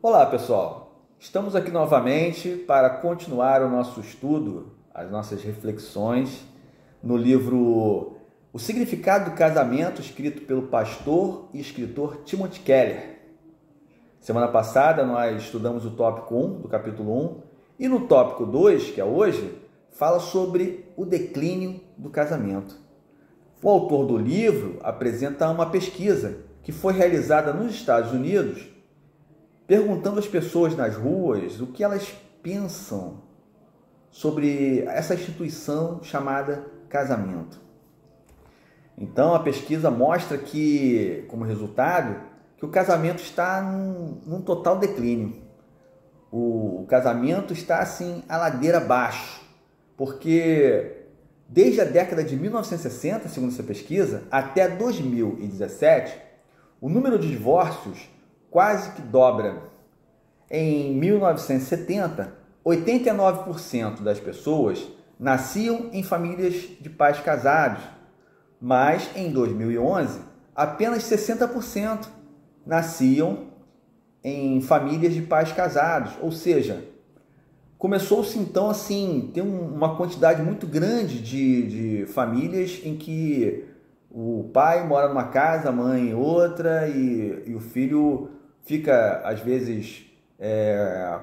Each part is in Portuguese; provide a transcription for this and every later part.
Olá, pessoal! Estamos aqui novamente para continuar o nosso estudo, as nossas reflexões no livro O Significado do Casamento, escrito pelo pastor e escritor Timothy Keller. Semana passada nós estudamos o tópico 1 do capítulo 1 e no tópico 2, que é hoje, fala sobre o declínio do casamento. O autor do livro apresenta uma pesquisa que foi realizada nos Estados Unidos, perguntando às pessoas nas ruas o que elas pensam sobre essa instituição chamada casamento. Então, a pesquisa mostra que, como resultado, que o casamento está num total declínio. O casamento está, assim, a ladeira abaixo, porque desde a década de 1960, segundo essa pesquisa, até 2017, o número de divórcios quase que dobra. Em 1970, 89% das pessoas nasciam em famílias de pais casados, mas em 2011, apenas 60% nasciam em famílias de pais casados, ou seja, começou-se então assim, ter uma quantidade muito grande de famílias em que o pai mora numa casa, a mãe em outra e o filho fica às vezes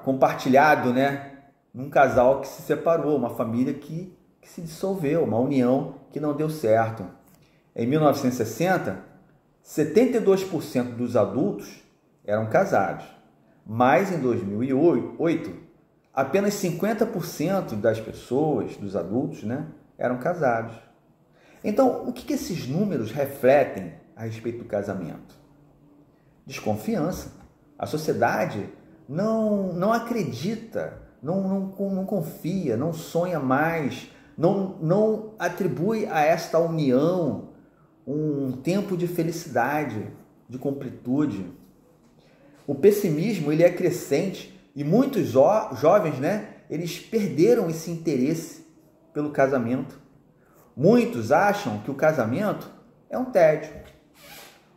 compartilhado, né, num casal que se separou, uma família que se dissolveu, uma união que não deu certo. Em 1960, 72% dos adultos eram casados, mas em 2008, apenas 50% das pessoas, dos adultos, né, eram casados. Então, o que esses números refletem a respeito do casamento? Desconfiança. A sociedade não acredita, não confia, não sonha mais, não atribui a esta união um tempo de felicidade, de completude. O pessimismo ele é crescente e muitos jovens, né, eles perderam esse interesse pelo casamento. Muitos acham que o casamento é um tédio.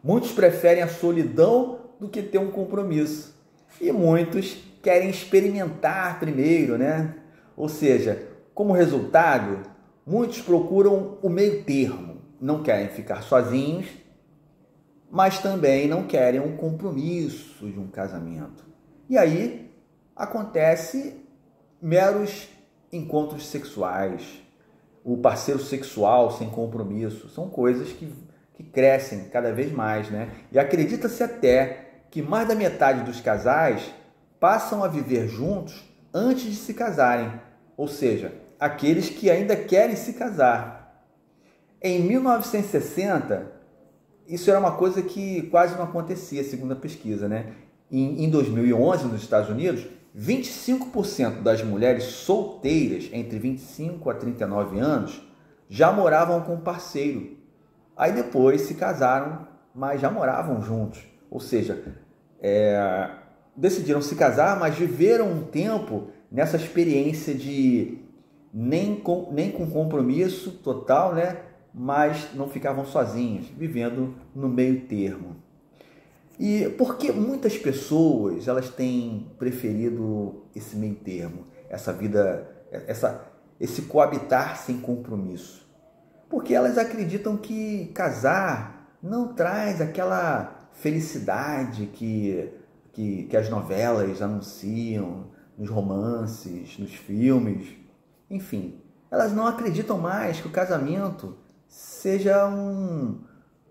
Muitos preferem a solidão do que ter um compromisso. E muitos querem experimentar primeiro, né? Ou seja, como resultado, muitos procuram o meio termo. Não querem ficar sozinhos, mas também não querem um compromisso de um casamento. E aí acontece meros encontros sexuais, o parceiro sexual sem compromisso, são coisas que crescem cada vez mais, né? E acredita-se até que mais da metade dos casais passam a viver juntos antes de se casarem, ou seja, aqueles que ainda querem se casar. Em 1960, isso era uma coisa que quase não acontecia, segundo a pesquisa, né? Em 2011, nos Estados Unidos, 25% das mulheres solteiras entre 25 a 39 anos já moravam com um parceiro. Aí depois se casaram, mas já moravam juntos. Ou seja, decidiram se casar, mas viveram um tempo nessa experiência de nem com compromisso total, né? Mas não ficavam sozinhos, vivendo no meio termo. E por que muitas pessoas elas têm preferido esse meio termo, essa vida, esse coabitar sem compromisso? Porque elas acreditam que casar não traz aquela felicidade que as novelas anunciam, nos romances, nos filmes. Enfim, elas não acreditam mais que o casamento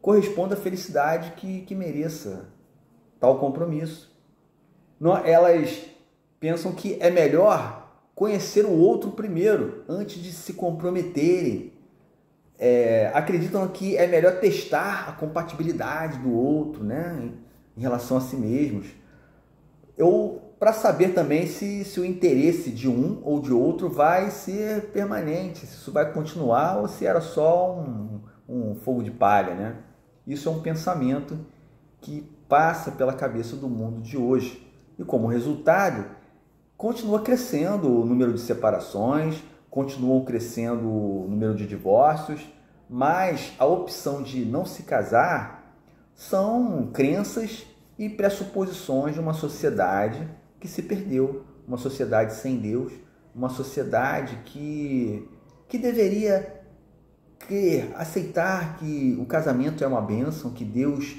corresponda à felicidade que mereça tal compromisso. Elas pensam que é melhor conhecer o outro primeiro, antes de se comprometerem. Acreditam que é melhor testar a compatibilidade do outro, né, em relação a si mesmos. Para saber também se o interesse de um ou de outro vai ser permanente, se isso vai continuar ou se era só um fogo de palha, né? Isso é um pensamento que passa pela cabeça do mundo de hoje. E como resultado, continua crescendo o número de separações, continuam crescendo o número de divórcios, mas a opção de não se casar são crenças e pressuposições de uma sociedade que se perdeu, uma sociedade sem Deus, uma sociedade que deveria aceitar que o casamento é uma bênção, que Deus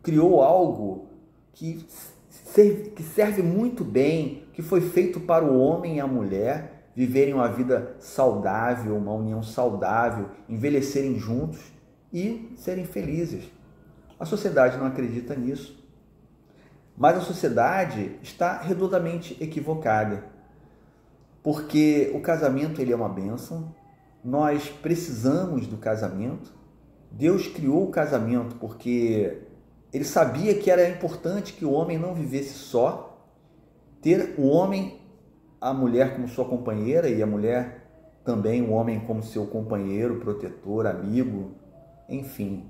criou algo que serve muito bem, que foi feito para o homem e a mulher viverem uma vida saudável, uma união saudável, envelhecerem juntos e serem felizes. A sociedade não acredita nisso, mas a sociedade está redondamente equivocada, porque o casamento ele é uma bênção, nós precisamos do casamento. Deus criou o casamento porque Ele sabia que era importante que o homem não vivesse só, ter o homem, a mulher como sua companheira e a mulher também o homem como seu companheiro, protetor, amigo, enfim.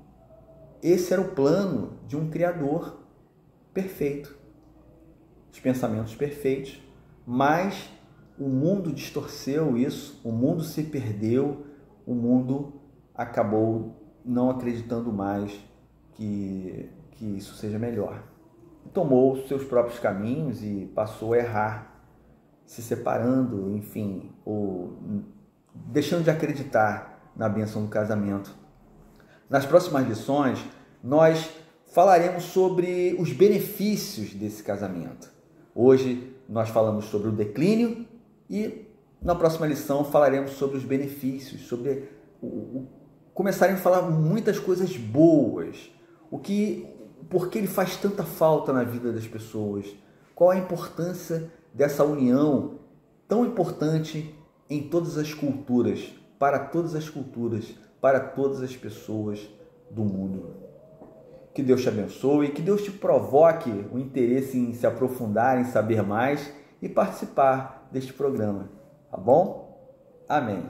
Esse era o plano de um Criador perfeito, os pensamentos perfeitos, mas o mundo distorceu isso, o mundo se perdeu, o mundo acabou não acreditando mais que isso seja melhor. Tomou seus próprios caminhos e passou a errar, se separando, enfim, ou deixando de acreditar na bênção do casamento. Nas próximas lições, nós falaremos sobre os benefícios desse casamento. Hoje nós falamos sobre o declínio e na próxima lição falaremos sobre os benefícios, sobre começaremos a falar muitas coisas boas, por que ele faz tanta falta na vida das pessoas, qual a importância dessa união tão importante em todas as culturas, para todas as culturas, para todas as pessoas do mundo. Que Deus te abençoe, que Deus te provoque o interesse em se aprofundar, em saber mais e participar deste programa, tá bom? Amém.